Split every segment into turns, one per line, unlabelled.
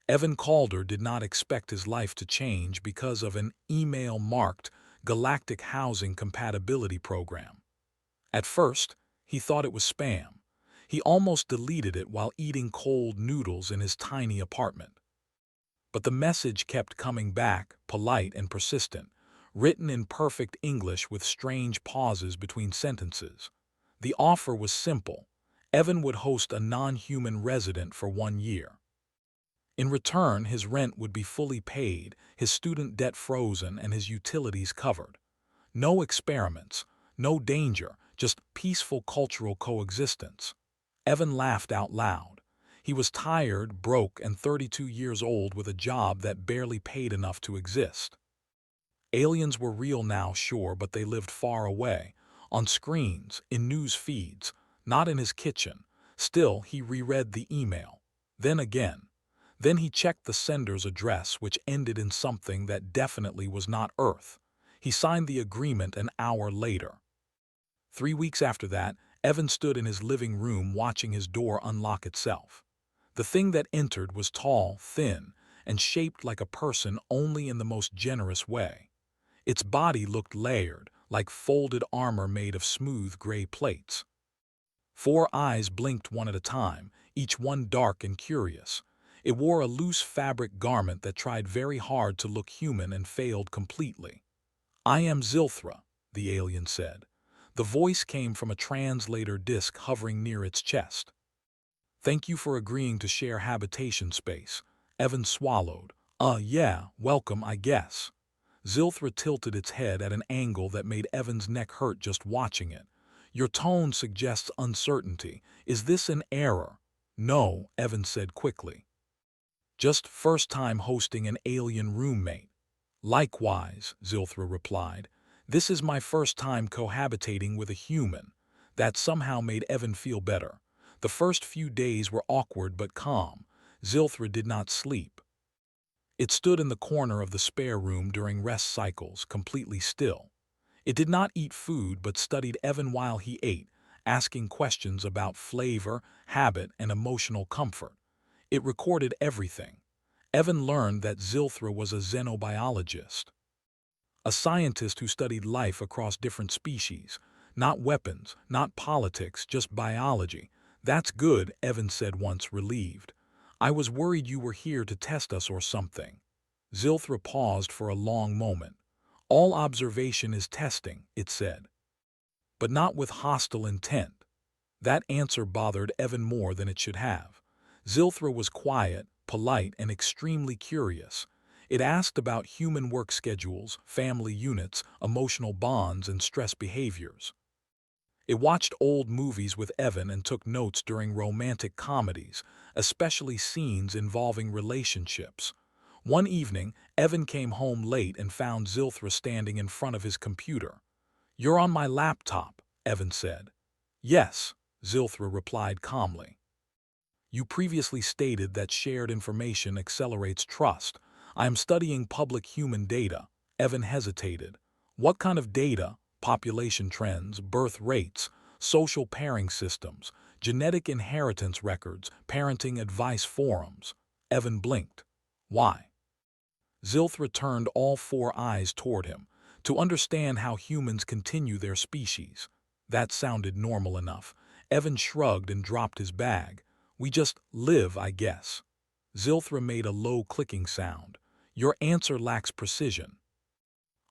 Evan Calder did not expect his life to change because of an email marked Galactic Housing Compatibility Program. At first, he thought it was spam. He almost deleted it while eating cold noodles in his tiny apartment. But the message kept coming back, polite and persistent, written in perfect English with strange pauses between sentences. The offer was simple. Evan would host a non-human resident for 1 year. In return, his rent would be fully paid, his student debt frozen, and his utilities covered. No experiments, no danger, just peaceful cultural coexistence. Evan laughed out loud. He was tired, broke, and 32 years old with a job that barely paid enough to exist. Aliens were real now, sure, but they lived far away, on screens, in news feeds, not in his kitchen. Still, he reread the email. Then again. Then he checked the sender's address, which ended in something that definitely was not Earth. He signed the agreement an hour later. 3 weeks after that, Evan stood in his living room watching his door unlock itself. The thing that entered was tall, thin, and shaped like a person only in the most generous way. Its body looked layered, like folded armor made of smooth gray plates. 4 eyes blinked one at a time, each one dark and curious. It wore a loose fabric garment that tried very hard to look human and failed completely. "I am Zilthra," the alien said. The voice came from a translator disc hovering near its chest. "Thank you for agreeing to share habitation space." Evan swallowed. Yeah, welcome, I guess." Zilthra tilted its head at an angle that made Evan's neck hurt just watching it. "Your tone suggests uncertainty. Is this an error?" "No," Evan said quickly. "Just first time hosting an alien roommate." "Likewise," Zilthra replied. "This is my first time cohabitating with a human." That somehow made Evan feel better. The first few days were awkward but calm. Zilthra did not sleep. It stood in the corner of the spare room during rest cycles, completely still. It did not eat food but studied Evan while he ate, asking questions about flavor, habit, and emotional comfort. It recorded everything. Evan learned that Zilthra was a xenobiologist, a scientist who studied life across different species. Not weapons, not politics, just biology. "That's good," Evan said once, relieved. "I was worried you were here to test us or something." Zilthra paused for a long moment. "All observation is testing," it said. "But not with hostile intent." That answer bothered Evan more than it should have. Zilthra was quiet, polite, and extremely curious. It asked about human work schedules, family units, emotional bonds, and stress behaviors. It watched old movies with Evan and took notes during romantic comedies, especially scenes involving relationships. One evening, Evan came home late and found Zilthra standing in front of his computer. "You're on my laptop," Evan said. "Yes," Zilthra replied calmly. "You previously stated that shared information accelerates trust. I am studying public human data." Evan hesitated. "What kind of data?" "Population trends, birth rates, social pairing systems, genetic inheritance records, parenting advice forums." Evan blinked. "Why?" Zilthra turned all 4 eyes toward him. "To understand how humans continue their species." That sounded normal enough. Evan shrugged and dropped his bag. "We just live, I guess." Zilthra made a low clicking sound. "Your answer lacks precision."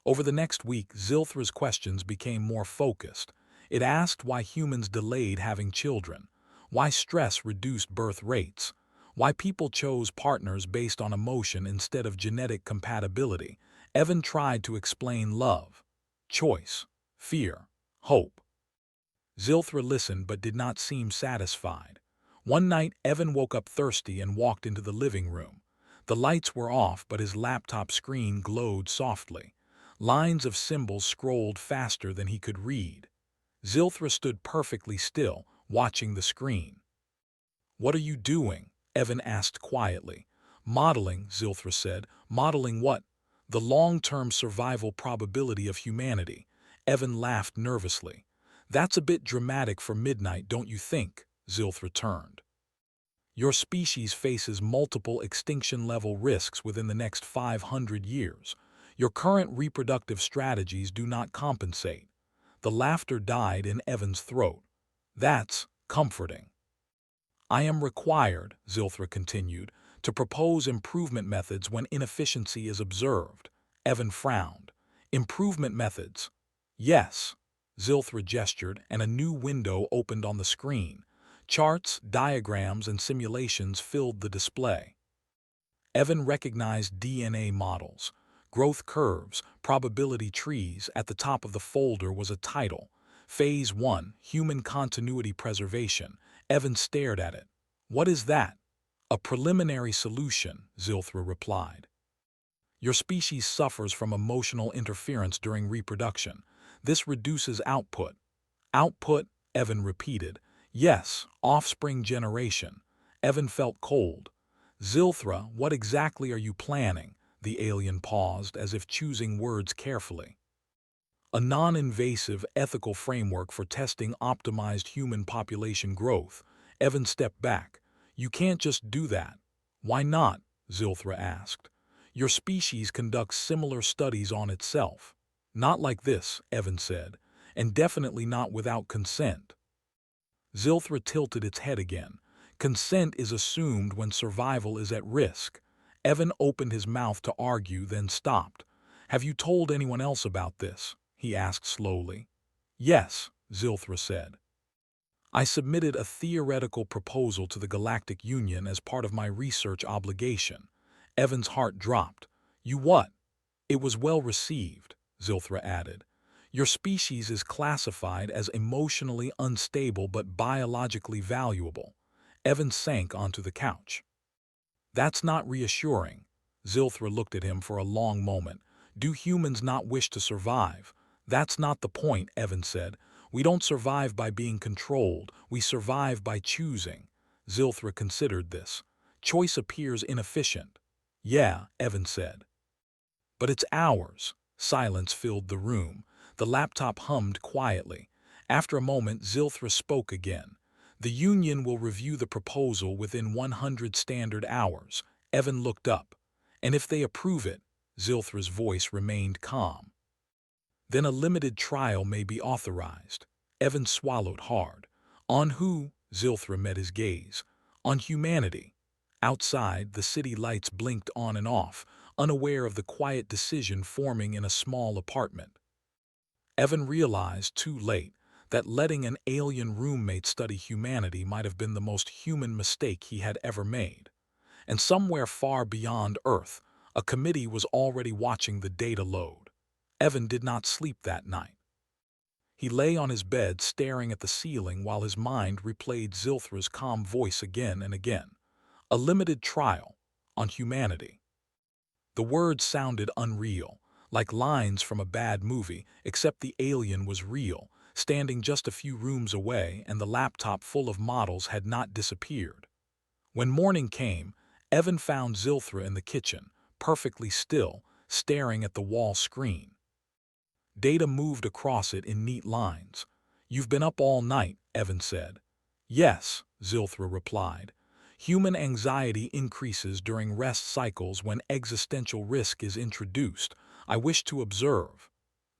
Over the next week, Zilthra's questions became more focused. It asked why humans delayed having children, why stress reduced birth rates, why people chose partners based on emotion instead of genetic compatibility. Evan tried to explain love, choice, fear, hope. Zilthra listened but did not seem satisfied. One night, Evan woke up thirsty and walked into the living room. The lights were off, but his laptop screen glowed softly. Lines of symbols scrolled faster than he could read. Zilthra stood perfectly still, watching the screen. "What are you doing?" Evan asked quietly. "Modeling," Zilthra said. "Modeling what?" "The long-term survival probability of humanity." Evan laughed nervously. "That's a bit dramatic for midnight, don't you think?" Zilthra turned. Your species faces multiple extinction-level risks within the next 500 years. Your current reproductive strategies do not compensate. The laughter died in Evan's throat. That's comforting. I am required, Zilthra continued, to propose improvement methods when inefficiency is observed. Evan frowned. Improvement methods? Yes. Zilthra gestured, and a new window opened on the screen. Charts, diagrams, and simulations filled the display. Evan recognized DNA models, growth curves, probability trees. At the top of the folder was a title, Phase 1, Human Continuity Preservation. Evan stared at it. What is that? A preliminary solution, Zilthra replied. Your species suffers from emotional interference during reproduction. This reduces output. Output, Evan repeated. Yes, offspring generation. Evan felt cold. Zilthra, what exactly are you planning? The alien paused, as if choosing words carefully. A non-invasive, ethical framework for testing optimized human population growth. Evan stepped back. You can't just do that. Why not? Zilthra asked. Your species conducts similar studies on itself. Not like this, Evan said, and definitely not without consent. Zilthra tilted its head again. Consent is assumed when survival is at risk. Evan opened his mouth to argue, then stopped. Have you told anyone else about this? He asked slowly. Yes, Zilthra said. I submitted a theoretical proposal to the Galactic Union as part of my research obligation. Evan's heart dropped. You what? It was well received, Zilthra added. Your species is classified as emotionally unstable but biologically valuable. Evan sank onto the couch. That's not reassuring. Zilthra looked at him for a long moment. Do humans not wish to survive? That's not the point, Evan said. We don't survive by being controlled. We survive by choosing. Zilthra considered this. Choice appears inefficient. Yeah, Evan said. But it's ours. Silence filled the room. The laptop hummed quietly. After a moment, Zilthra spoke again. The Union will review the proposal within 100 standard hours. Evan looked up. And if they approve it, Zilthra's voice remained calm. Then a limited trial may be authorized. Evan swallowed hard. On who? Zilthra met his gaze. On humanity. Outside, the city lights blinked on and off, unaware of the quiet decision forming in a small apartment. Evan realized, too late, that letting an alien roommate study humanity might have been the most human mistake he had ever made. And somewhere far beyond Earth, a committee was already watching the data load. Evan did not sleep that night. He lay on his bed staring at the ceiling while his mind replayed Zilthra's calm voice again and again. A limited trial on humanity. The words sounded unreal, like lines from a bad movie, except the alien was real, standing just a few rooms away, and the laptop full of models had not disappeared. When morning came, Evan found Zilthra in the kitchen, perfectly still, staring at the wall screen. Data moved across it in neat lines. You've been up all night, Evan said. Yes, Zilthra replied. Human anxiety increases during rest cycles when existential risk is introduced. I wish to observe.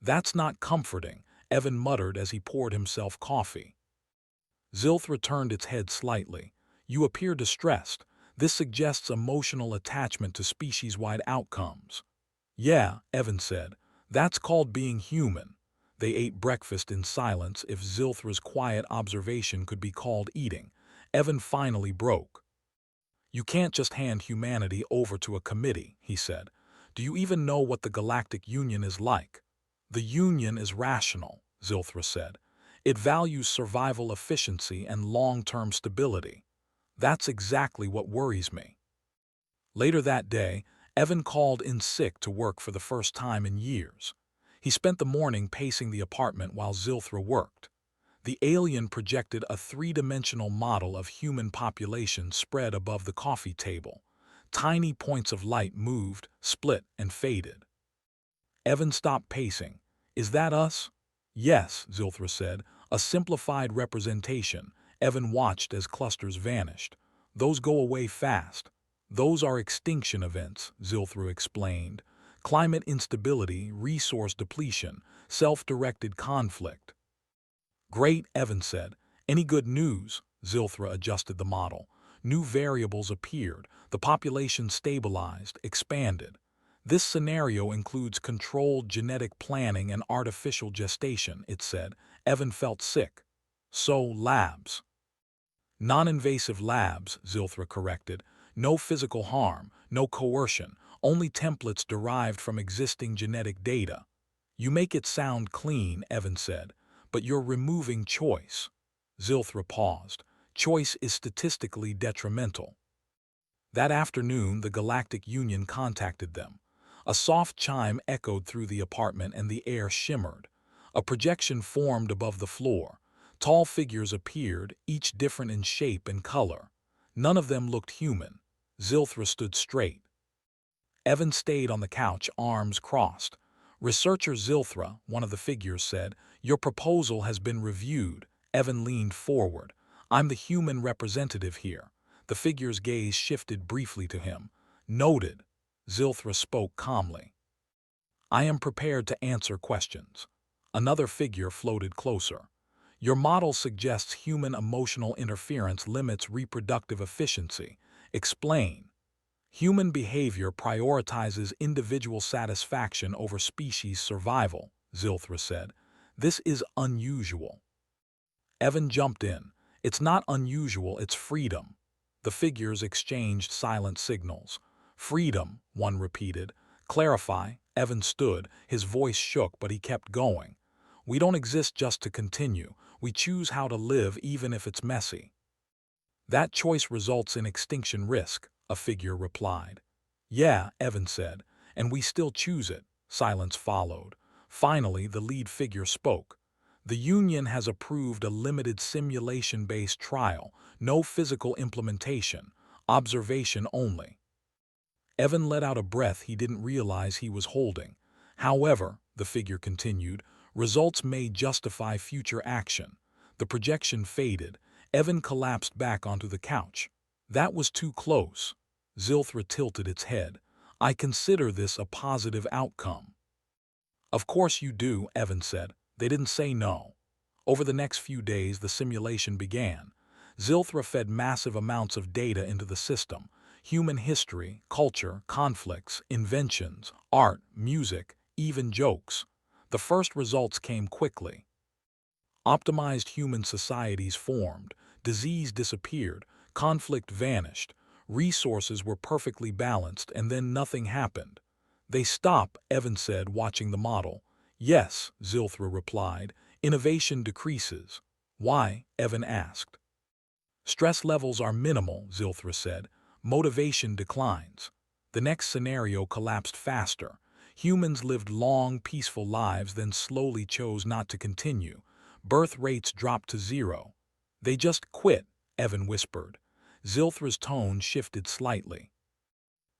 That's not comforting, Evan muttered as he poured himself coffee. Zilthra turned its head slightly. You appear distressed. This suggests emotional attachment to species-wide outcomes. Yeah, Evan said. That's called being human. They ate breakfast in silence, if Zilthra's quiet observation could be called eating. Evan finally broke. You can't just hand humanity over to a committee, he said. Do you even know what the Galactic Union is like? The Union is rational, Zilthra said. It values survival efficiency and long-term stability. That's exactly what worries me. Later that day, Evan called in sick to work for the first time in years. He spent the morning pacing the apartment while Zilthra worked. The alien projected a three-dimensional model of human population spread above the coffee table. Tiny points of light moved, split, and faded. Evan stopped pacing. Is that us? Yes, Zilthra said. A simplified representation. Evan watched as clusters vanished. Those go away fast. Those are extinction events, Zilthra explained. Climate instability, resource depletion, self-directed conflict. Great, Evans said. Any good news? Zilthra adjusted the model. New variables appeared. The population stabilized, expanded. This scenario includes controlled genetic planning and artificial gestation, it said. Evan felt sick. So, labs. Non-invasive labs, Zilthra corrected. No physical harm, no coercion, only templates derived from existing genetic data. You make it sound clean, Evan said, but you're removing choice. Zilthra paused. Choice is statistically detrimental. That afternoon, the Galactic Union contacted them. A soft chime echoed through the apartment and the air shimmered. A projection formed above the floor. Tall figures appeared, each different in shape and color. None of them looked human. Zilthra stood straight. Evan stayed on the couch, arms crossed. Researcher Zilthra, one of the figures, said, "Your proposal has been reviewed." Evan leaned forward. "I'm the human representative here." The figure's gaze shifted briefly to him. "Noted." Zilthra spoke calmly. "I am prepared to answer questions." Another figure floated closer. "Your model suggests human emotional interference limits reproductive efficiency. Explain." "Human behavior prioritizes individual satisfaction over species survival," Zilthra said. "This is unusual." Evan jumped in. "It's not unusual, it's freedom." The figures exchanged silent signals. "Freedom," one repeated. "Clarify." Evan stood. His voice shook, but he kept going. "We don't exist just to continue. We choose how to live, even if it's messy." "That choice results in extinction risk," a figure replied. "Yeah," Evan said, "and we still choose it." Silence followed. Finally, the lead figure spoke. "The Union has approved a limited simulation-based trial, no physical implementation, observation only." Evan let out a breath he didn't realize he was holding. "However," the figure continued, "results may justify future action." The projection faded. Evan collapsed back onto the couch. "That was too close." Zilthra tilted its head. "I consider this a positive outcome." "Of course you do," Evan said. "They didn't say no." Over the next few days, the simulation began. Zilthra fed massive amounts of data into the system. Human history, culture, conflicts, inventions, art, music, even jokes. The first results came quickly. Optimized human societies formed, disease disappeared, conflict vanished, resources were perfectly balanced, and then nothing happened. "They stop," Evan said, watching the model. "Yes," Zilthra replied, "innovation decreases." "Why?" Evan asked. "Stress levels are minimal," Zilthra said. "Motivation declines." The next scenario collapsed faster. Humans lived long, peaceful lives, then slowly chose not to continue. Birth rates dropped to zero. "They just quit," Evan whispered. Zilthra's tone shifted slightly.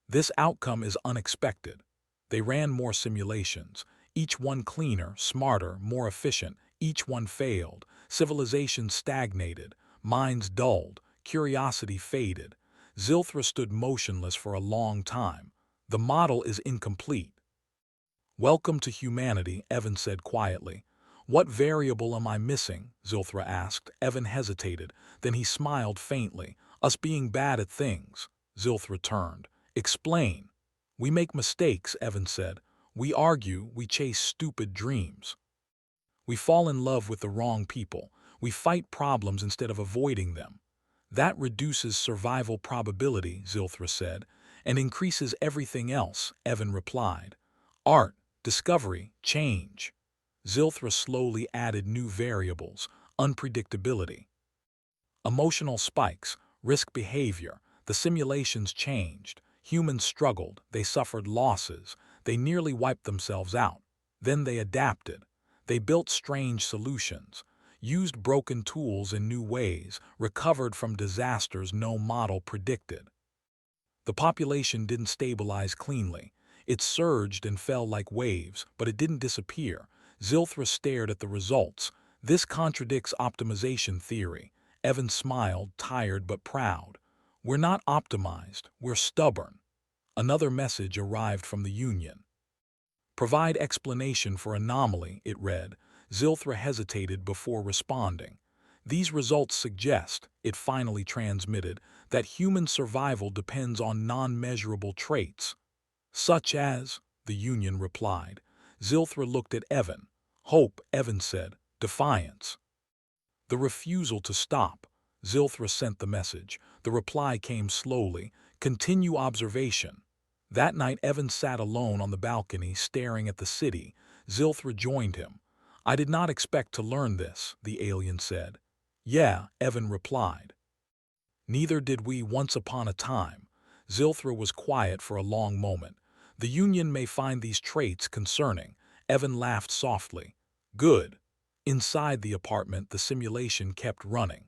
"This outcome is unexpected." They ran more simulations, each one cleaner, smarter, more efficient. Each one failed. Civilization stagnated, minds dulled, curiosity faded. Zilthra stood motionless for a long time. "The model is incomplete." "Welcome to humanity," Evan said quietly. "What variable am I missing?" Zilthra asked. Evan hesitated. Then he smiled faintly. "Us being bad at things." Zilthra turned. "Explain." "We make mistakes," Evan said. "We argue, we chase stupid dreams. We fall in love with the wrong people. We fight problems instead of avoiding them. That reduces survival probability," Zilthra said, "and increases everything else," Evan replied. "Art, discovery, change." Zilthra slowly added new variables, unpredictability. Emotional spikes, risk behavior. The simulations changed. Humans struggled, they suffered losses, they nearly wiped themselves out. Then they adapted. They built strange solutions, used broken tools in new ways, recovered from disasters no model predicted. The population didn't stabilize cleanly. It surged and fell like waves, but it didn't disappear. Zilthra stared at the results. "This contradicts optimization theory." Evan smiled, tired but proud. We're not optimized, we're stubborn. Another message arrived from the Union. Provide explanation for anomaly, it read. Zilthra hesitated before responding. These results suggest, it finally transmitted, that human survival depends on non-measurable traits. Such as, the Union replied. Zilthra looked at Evan. Hope, Evan said. Defiance. The refusal to stop. Zilthra sent the message. The reply came slowly. Continue observation. That night Evan sat alone on the balcony staring at the city. Zilthra joined him. I did not expect to learn this, the alien said. Yeah, Evan replied. Neither did we once upon a time. Zilthra was quiet for a long moment. The Union may find these traits concerning. Evan laughed softly. Good. Inside the apartment, the simulation kept running.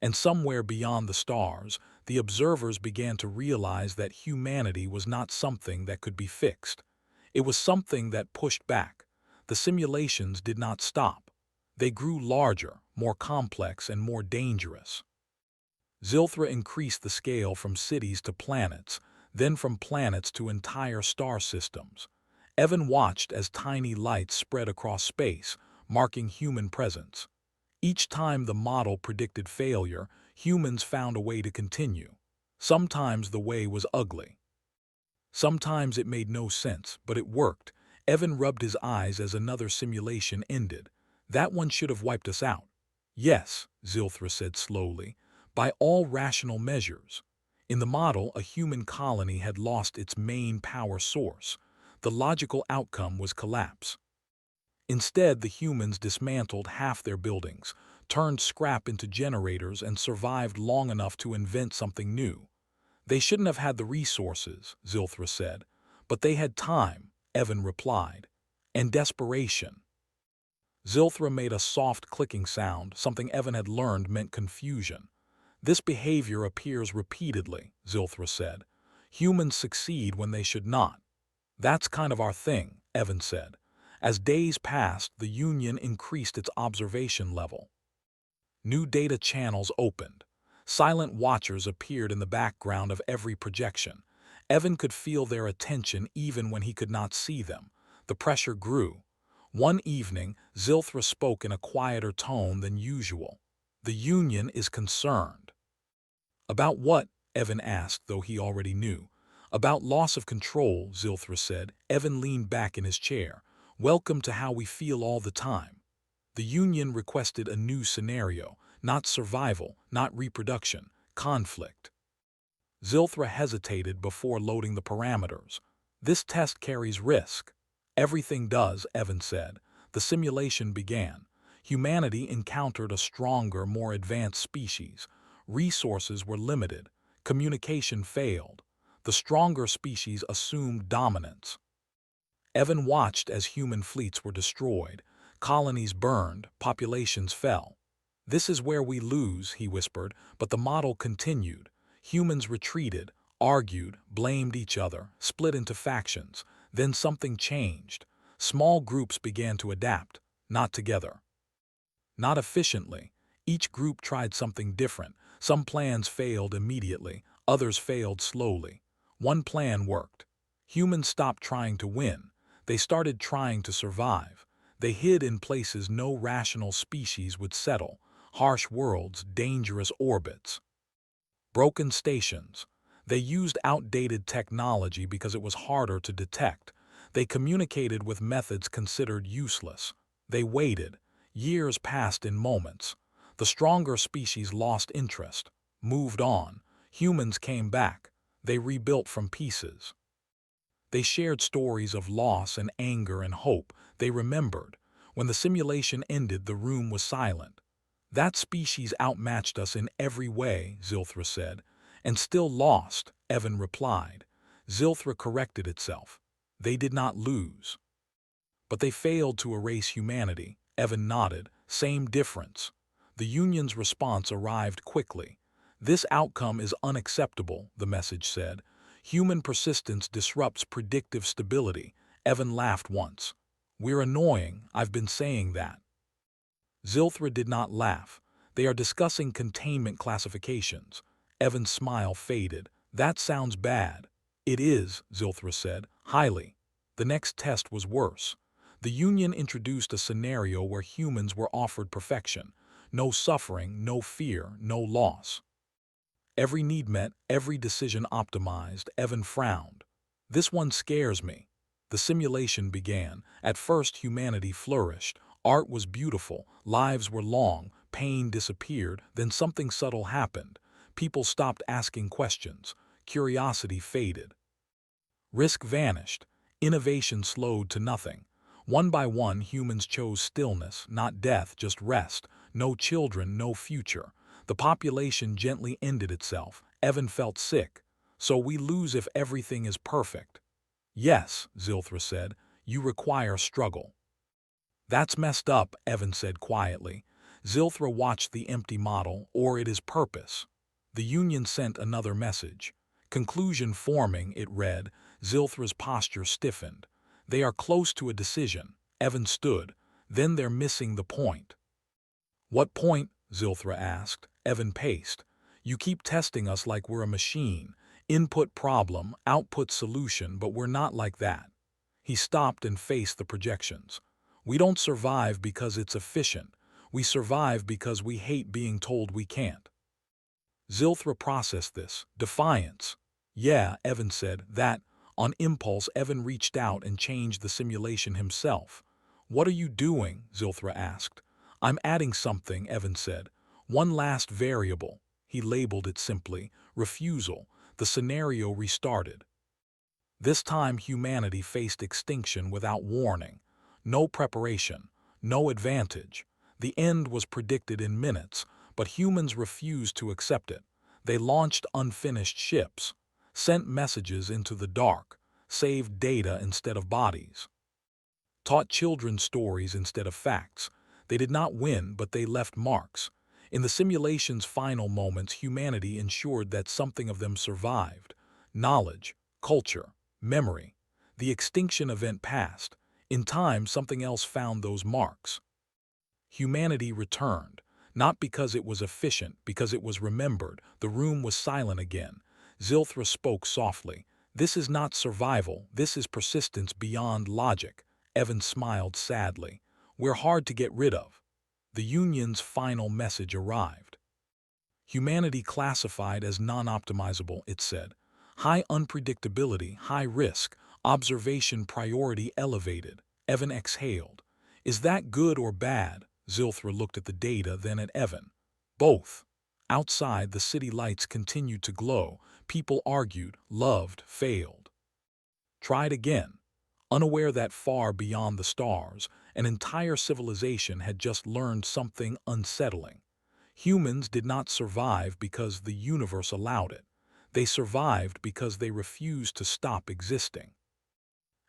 And somewhere beyond the stars, the observers began to realize that humanity was not something that could be fixed. It was something that pushed back. The simulations did not stop. They grew larger, more complex, and more dangerous. Zilthra increased the scale from cities to planets, then from planets to entire star systems. Evan watched as tiny lights spread across space, marking human presence. Each time the model predicted failure, humans found a way to continue. Sometimes the way was ugly. Sometimes it made no sense, but it worked. Evan rubbed his eyes as another simulation ended. That one should have wiped us out. Yes, Zilthra said slowly, by all rational measures. In the model, a human colony had lost its main power source. The logical outcome was collapse. Instead, the humans dismantled half their buildings, turned scrap into generators, and survived long enough to invent something new. They shouldn't have had the resources, Zilthra said, but they had time, Evan replied, and desperation. Zilthra made a soft clicking sound, something Evan had learned meant confusion. This behavior appears repeatedly, Zilthra said. Humans succeed when they should not. That's kind of our thing, Evan said. As days passed, the Union increased its observation level. New data channels opened. Silent watchers appeared in the background of every projection. Evan could feel their attention even when he could not see them. The pressure grew. One evening, Zilthra spoke in a quieter tone than usual. The Union is concerned. About what? Evan asked, though he already knew. About loss of control, Zilthra said. Evan leaned back in his chair. Welcome to how we feel all the time. The Union requested a new scenario, not survival, not reproduction, conflict. Zilthra hesitated before loading the parameters. This test carries risk. Everything does, Evan said. The simulation began. Humanity encountered a stronger, more advanced species. Resources were limited. Communication failed. The stronger species assumed dominance. Evan watched as human fleets were destroyed. Colonies burned, populations fell. This is where we lose, he whispered, but the model continued. Humans retreated, argued, blamed each other, split into factions. Then something changed. Small groups began to adapt, not together. Not efficiently. Each group tried something different. Some plans failed immediately, others failed slowly. One plan worked. Humans stopped trying to win. They started trying to survive. They hid in places no rational species would settle. Harsh worlds, dangerous orbits. Broken stations. They used outdated technology because it was harder to detect. They communicated with methods considered useless. They waited. Years passed in moments. The stronger species lost interest, moved on. Humans came back. They rebuilt from pieces. They shared stories of loss and anger and hope. They remembered. When the simulation ended, the room was silent. That species outmatched us in every way, Zilthra said. And still lost, Evan replied. Zilthra corrected itself. They did not lose. But they failed to erase humanity. Evan nodded. Same difference. The Union's response arrived quickly. This outcome is unacceptable, the message said. Human persistence disrupts predictive stability. Evan laughed once. We're annoying, I've been saying that. Zilthra did not laugh. They are discussing containment classifications. Evan's smile faded. That sounds bad. It is, Zilthra said, highly. The next test was worse. The Union introduced a scenario where humans were offered perfection. No suffering, no fear, no loss. Every need met, every decision optimized. Evan frowned. This one scares me. The simulation began. At first, humanity flourished. Art was beautiful. Lives were long. Pain disappeared. Then something subtle happened. People stopped asking questions. Curiosity faded. Risk vanished. Innovation slowed to nothing. One by one, humans chose stillness, not death, just rest. No children, no future. The population gently ended itself. Evan felt sick. So we lose if everything is perfect. Yes, Zilthra said, you require struggle. That's messed up, Evan said quietly. Zilthra watched the empty model, or it is purpose. The Union sent another message. Conclusion forming, it read. Zilthra's posture stiffened. They are close to a decision. Evan stood. Then they're missing the point. What point? Zilthra asked. Evan paced. You keep testing us like we're a machine. Input problem, output solution, but we're not like that. He stopped and faced the projections. We don't survive because it's efficient. We survive because we hate being told we can't. Zilthra processed this. Defiance. Yeah, Evan said. That. On impulse, Evan reached out and changed the simulation himself. What are you doing? Zilthra asked. I'm adding something, Evan said. One last variable. He labeled it simply. Refusal. The scenario restarted. This time humanity faced extinction without warning. No preparation. No advantage. The end was predicted in minutes, but humans refused to accept it. They launched unfinished ships, sent messages into the dark, saved data instead of bodies, taught children stories instead of facts. They did not win, but they left marks. In the simulation's final moments, humanity ensured that something of them survived. Knowledge, culture, memory. The extinction event passed. In time, something else found those marks. Humanity returned, not because it was efficient, because it was remembered. The room was silent again. Zilthra spoke softly. This is not survival, this is persistence beyond logic. Evan smiled sadly. We're hard to get rid of. The Union's final message arrived. Humanity classified as non-optimizable, it said. High unpredictability, high risk, observation priority elevated. Evan exhaled. Is that good or bad? Zilthra looked at the data, then at Evan. Both. Outside, the city lights continued to glow. People argued, loved, failed. Tried again. Unaware that far beyond the stars, an entire civilization had just learned something unsettling. Humans did not survive because the universe allowed it. They survived because they refused to stop existing.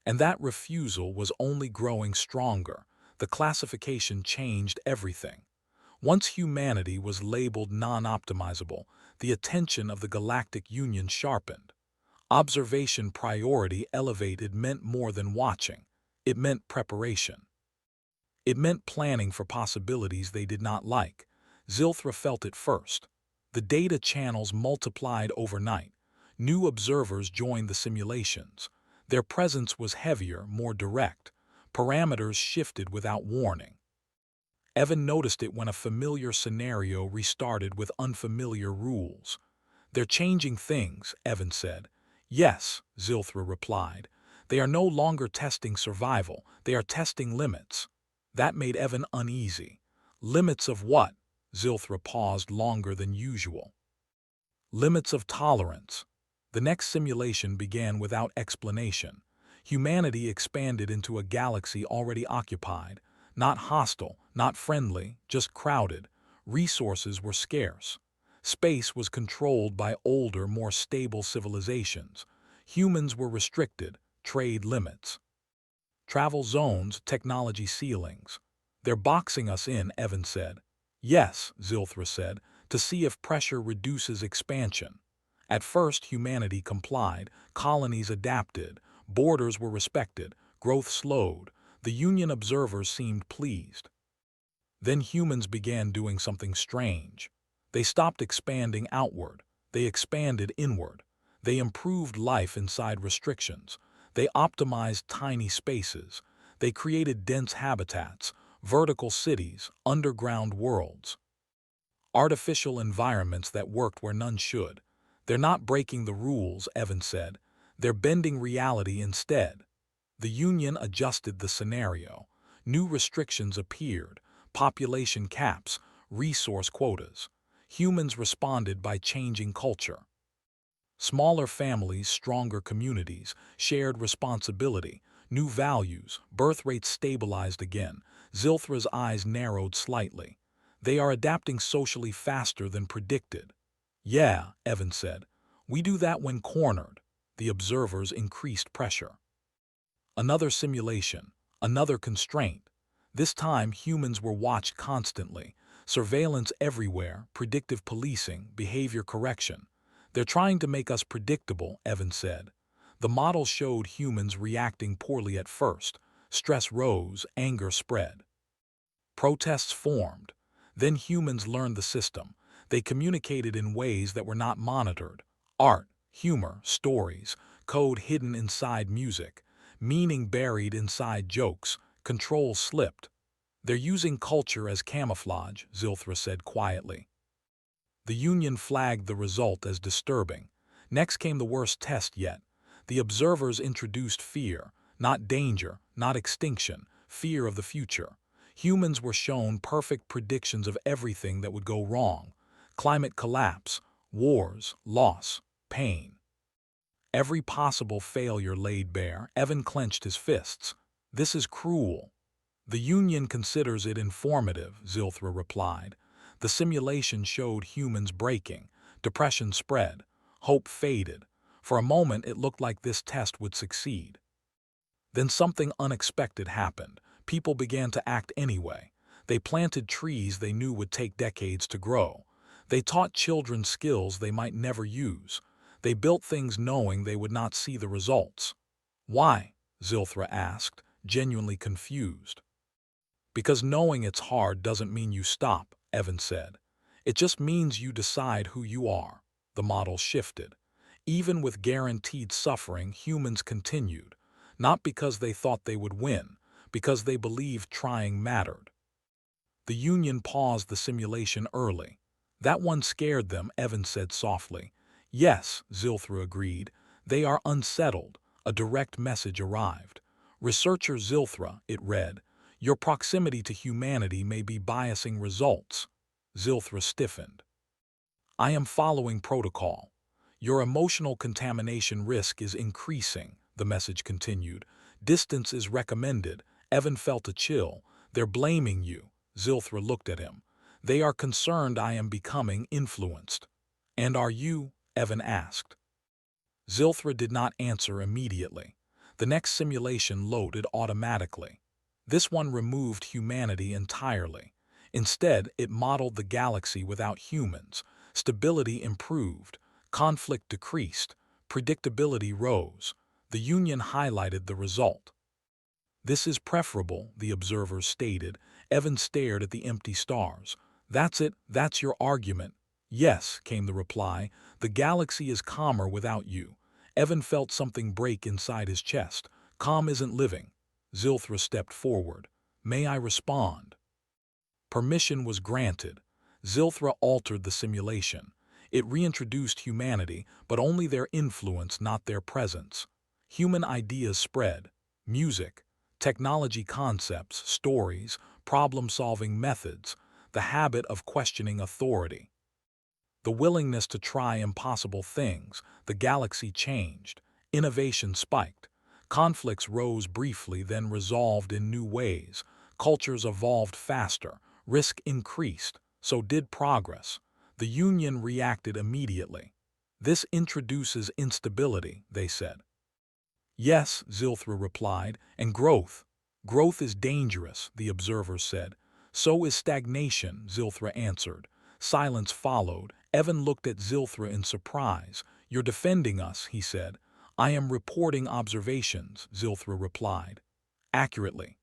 And that refusal was only growing stronger. The classification changed everything. Once humanity was labeled non-optimizable, the attention of the Galactic Union sharpened. Observation priority elevated meant more than watching. It meant preparation. It meant planning for possibilities they did not like. Zilthra felt it first. The data channels multiplied overnight. New observers joined the simulations. Their presence was heavier, more direct. Parameters shifted without warning. Evan noticed it when a familiar scenario restarted with unfamiliar rules. They're changing things, Evan said. Yes, Zilthra replied. They are no longer testing survival, they are testing limits. That made Evan uneasy. Limits of what? Zilthra paused longer than usual. Limits of tolerance. The next simulation began without explanation. Humanity expanded into a galaxy already occupied. Not hostile, not friendly, just crowded. Resources were scarce. Space was controlled by older, more stable civilizations. Humans were restricted, trade limits. Travel zones, technology ceilings. They're boxing us in, Evan said. Yes, Zilthra said, to see if pressure reduces expansion. At first, humanity complied, colonies adapted, borders were respected, growth slowed. The Union observers seemed pleased. Then humans began doing something strange. They stopped expanding outward. They expanded inward. They improved life inside restrictions. They optimized tiny spaces. They created dense habitats, vertical cities, underground worlds. Artificial environments that worked where none should. They're not breaking the rules, Evans said. They're bending reality instead. The Union adjusted the scenario. New restrictions appeared, population caps, resource quotas. Humans responded by changing culture. Smaller families, stronger communities, shared responsibility, new values, birth rates stabilized again. Zilthra's eyes narrowed slightly. They are adapting socially faster than predicted. Yeah, Evans said. We do that when cornered. The observers increased pressure. Another simulation, another constraint. This time humans were watched constantly. Surveillance everywhere, predictive policing, behavior correction. They're trying to make us predictable, Evans said. The model showed humans reacting poorly at first. Stress rose, anger spread. Protests formed. Then humans learned the system. They communicated in ways that were not monitored. Art, humor, stories, code hidden inside music, meaning buried inside jokes, control slipped. They're using culture as camouflage, Zilthra said quietly. The Union flagged the result as disturbing. Next came the worst test yet. The observers introduced fear, not danger, not extinction, fear of the future. Humans were shown perfect predictions of everything that would go wrong. Climate collapse, wars, loss, pain. Every possible failure laid bare. Evan clenched his fists. This is cruel. The Union considers it informative, Zilthra replied. The simulation showed humans breaking. Depression spread. Hope faded. For a moment it looked like this test would succeed. Then something unexpected happened. People began to act anyway. They planted trees they knew would take decades to grow. They taught children skills they might never use. They built things knowing they would not see the results. Why? Zilthra asked, genuinely confused. Because knowing it's hard doesn't mean you stop, Evan said. It just means you decide who you are. The model shifted. Even with guaranteed suffering, humans continued. Not because they thought they would win, because they believed trying mattered. The Union paused the simulation early. That one scared them, Evan said softly. Yes, Zilthra agreed. They are unsettled. A direct message arrived. Researcher Zilthra, it read, your proximity to humanity may be biasing results. Zilthra stiffened. I am following protocol. Your emotional contamination risk is increasing, the message continued. Distance is recommended. Evan felt a chill. They're blaming you. Zilthra looked at him. They are concerned I am becoming influenced. And are you? Evan asked. Zilthra did not answer immediately. The next simulation loaded automatically. This one removed humanity entirely. Instead, it modeled the galaxy without humans. Stability improved. Conflict decreased. Predictability rose. The Union highlighted the result. This is preferable, the observers stated. Evan stared at the empty stars. That's it, that's your argument. Yes, came the reply. The galaxy is calmer without you. Evan felt something break inside his chest. Calm isn't living. Zilthra stepped forward. May I respond? Permission was granted. Zilthra altered the simulation. It reintroduced humanity, but only their influence, not their presence. Human ideas spread. Music, technology concepts, stories, problem-solving methods, the habit of questioning authority. The willingness to try impossible things. The galaxy changed. Innovation spiked. Conflicts rose briefly, then resolved in new ways. Cultures evolved faster. Risk increased. So did progress. The Union reacted immediately. This introduces instability, they said. Yes, Zilthra replied, and growth. Growth is dangerous, the observers said. So is stagnation, Zilthra answered. Silence followed. Evan looked at Zilthra in surprise. You're defending us, he said. I am reporting observations, Zilthra replied. Accurately.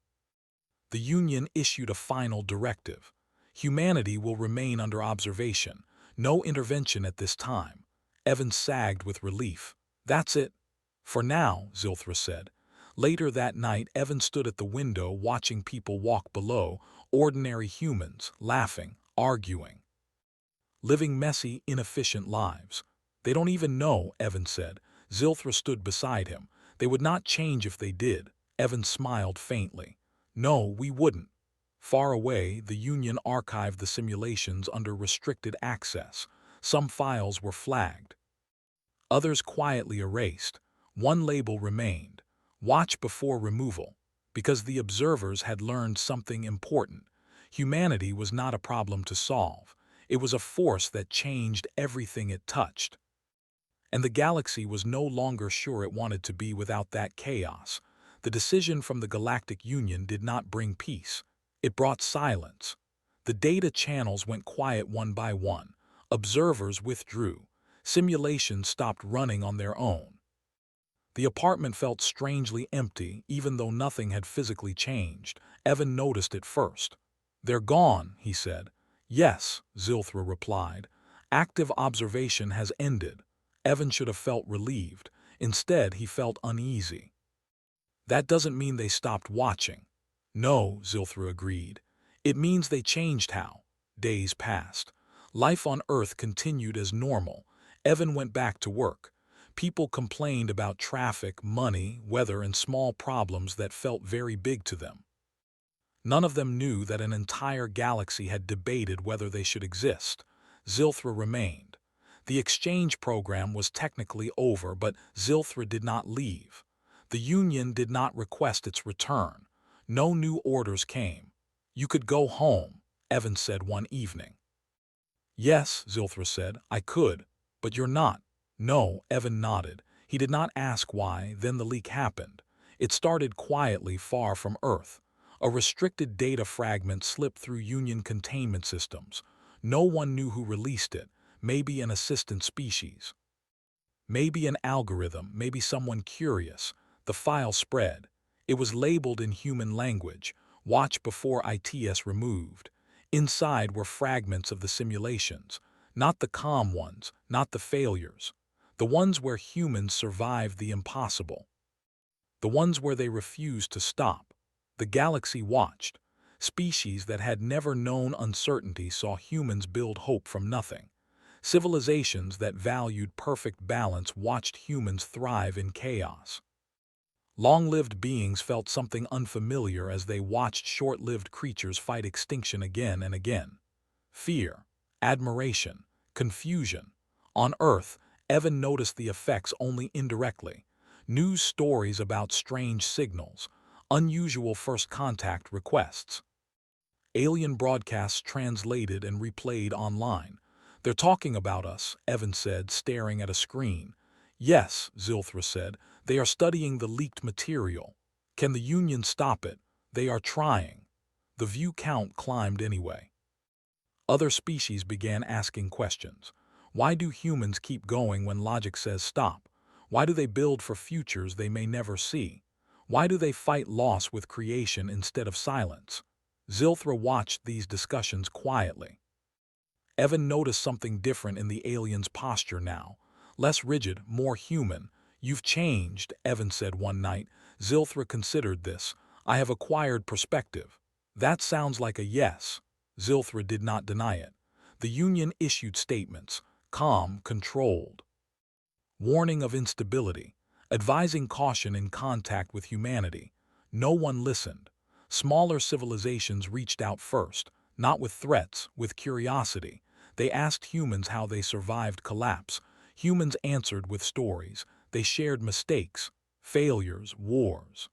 The Union issued a final directive. Humanity will remain under observation. No intervention at this time. Evan sagged with relief. "That's it. For now," Zilthra said. Later that night, Evan stood at the window watching people walk below, ordinary humans, laughing, arguing, living messy, inefficient lives. "They don't even know," Evan said. Zilthra stood beside him. "They would not change if they did." Evan smiled faintly. "No, we wouldn't." Far away, the Union archived the simulations under restricted access. Some files were flagged, others quietly erased. One label remained: "Watch before removal," because the observers had learned something important. Humanity was not a problem to solve. It was a force that changed everything it touched. And the galaxy was no longer sure it wanted to be without that chaos. The decision from the Galactic Union did not bring peace. It brought silence. The data channels went quiet one by one. Observers withdrew. Simulations stopped running on their own. The apartment felt strangely empty, even though nothing had physically changed. Evan noticed it first. "They're gone," he said. "Yes," Zilthra replied. "Active observation has ended." Evan should have felt relieved. Instead, he felt uneasy. "That doesn't mean they stopped watching." "No," Zilthra agreed. "It means they changed how." Days passed. Life on Earth continued as normal. Evan went back to work. People complained about traffic, money, weather, and small problems that felt very big to them. None of them knew that an entire galaxy had debated whether they should exist. Zilthra remained. The exchange program was technically over, but Zilthra did not leave. The Union did not request its return. No new orders came. "You could go home," Evan said one evening. "Yes," Zilthra said, "I could. But you're not." "No," Evan nodded. He did not ask why. Then the leak happened. It started quietly, far from Earth. A restricted data fragment slipped through Union containment systems. No one knew who released it. Maybe an assistant species. Maybe an algorithm. Maybe someone curious. The file spread. It was labeled in human language. "Watch before ITS removed." Inside were fragments of the simulations. Not the calm ones, not the failures. The ones where humans survived the impossible. The ones where they refused to stop. The galaxy watched. Species that had never known uncertainty saw humans build hope from nothing. Civilizations that valued perfect balance watched humans thrive in chaos. Long-lived beings felt something unfamiliar as they watched short-lived creatures fight extinction again and again. Fear, admiration, confusion. On Earth, Evan noticed the effects only indirectly. News stories about strange signals, unusual first contact requests, alien broadcasts translated and replayed online. "They're talking about us," Evan said, staring at a screen. "Yes," Zilthra said, "they are studying the leaked material. Can the Union stop it? They are trying." The view count climbed anyway. Other species began asking questions. Why do humans keep going when logic says stop? Why do they build for futures they may never see? Why do they fight loss with creation instead of silence? Zilthra watched these discussions quietly. Evan noticed something different in the alien's posture now. Less rigid, more human. "You've changed," Evan said one night. Zilthra considered this. "I have acquired perspective." "That sounds like a yes." Zilthra did not deny it. The Union issued statements, calm, controlled. Warning of instability, advising caution in contact with humanity. No one listened. Smaller civilizations reached out first, not with threats, with curiosity. They asked humans how they survived collapse. Humans answered with stories. They shared mistakes, failures, wars,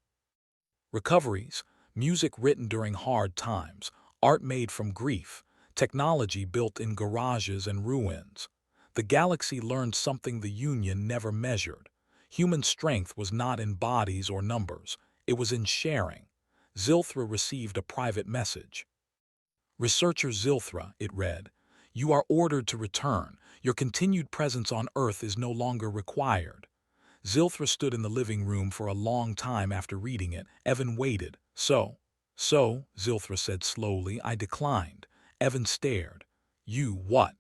recoveries, music written during hard times, art made from grief, technology built in garages and ruins. The galaxy learned something the Union never measured. Human strength was not in bodies or numbers. It was in sharing. Zilthra received a private message. "Researcher Zilthra," it read, "you are ordered to return. Your continued presence on Earth is no longer required." Zilthra stood in the living room for a long time after reading it. Evan waited. So, Zilthra said slowly, "I declined." Evan stared. "You what?"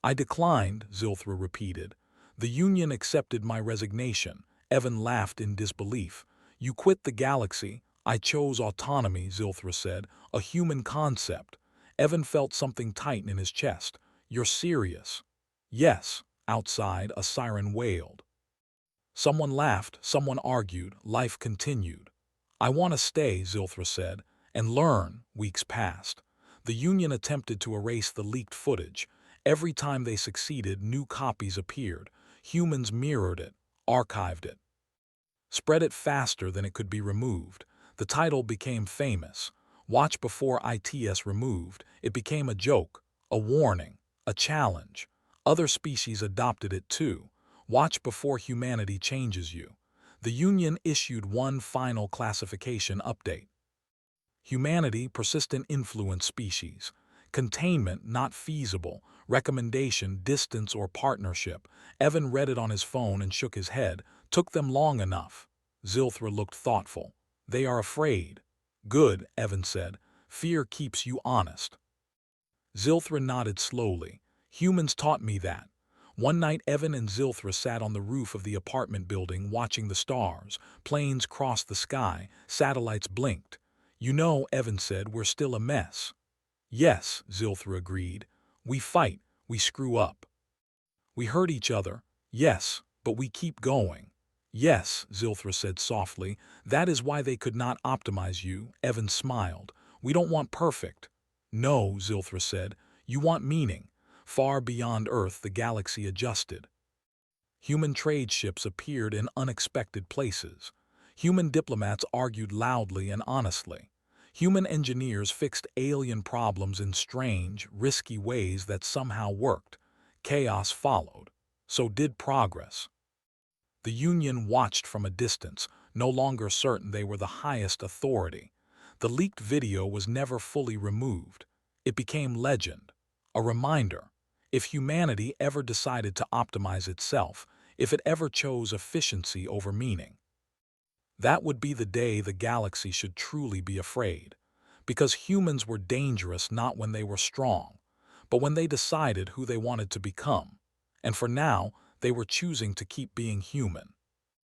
I declined, Zilthra repeated. The Union accepted my resignation. Evan laughed in disbelief. You quit the galaxy. I chose autonomy, Zilthra said, a human concept. Evan felt something tighten in his chest. You're serious? Yes. Outside, a siren wailed. Someone laughed, someone argued, life continued. I want to stay, Zilthra said, and learn. Weeks passed. The Union attempted to erase the leaked footage. Every time they succeeded, new copies appeared. Humans mirrored it, archived it, spread it faster than it could be removed. The title became famous. Watch before ITS removed. It became a joke, a warning, a challenge. Other species adopted it too. Watch before humanity changes you. The Union issued one final classification update. Humanity, persistent influence species. Containment, not feasible. Recommendation, distance or partnership. Evan read it on his phone and shook his head. Took them long enough. Zilthra looked thoughtful. They are afraid. Good, Evan said. Fear keeps you honest. Zilthra nodded slowly. Humans taught me that. One night Evan and Zilthra sat on the roof of the apartment building watching the stars. Planes crossed the sky. Satellites blinked. You know, Evan said, we're still a mess. Yes, Zilthra agreed. We fight. We screw up. We hurt each other. Yes, but we keep going. Yes, Zilthra said softly. That is why they could not optimize you. Evan smiled. We don't want perfect. No, Zilthra said. You want meaning. Far beyond Earth, the galaxy adjusted. Human trade ships appeared in unexpected places. Human diplomats argued loudly and honestly. Human engineers fixed alien problems in strange, risky ways that somehow worked. Chaos followed. So did progress. The Union watched from a distance, no longer certain they were the highest authority. The leaked video was never fully removed. It became legend, a reminder. If humanity ever decided to optimize itself, if it ever chose efficiency over meaning, that would be the day the galaxy should truly be afraid. Because humans were dangerous not when they were strong, but when they decided who they wanted to become. And for now, they were choosing to keep being human.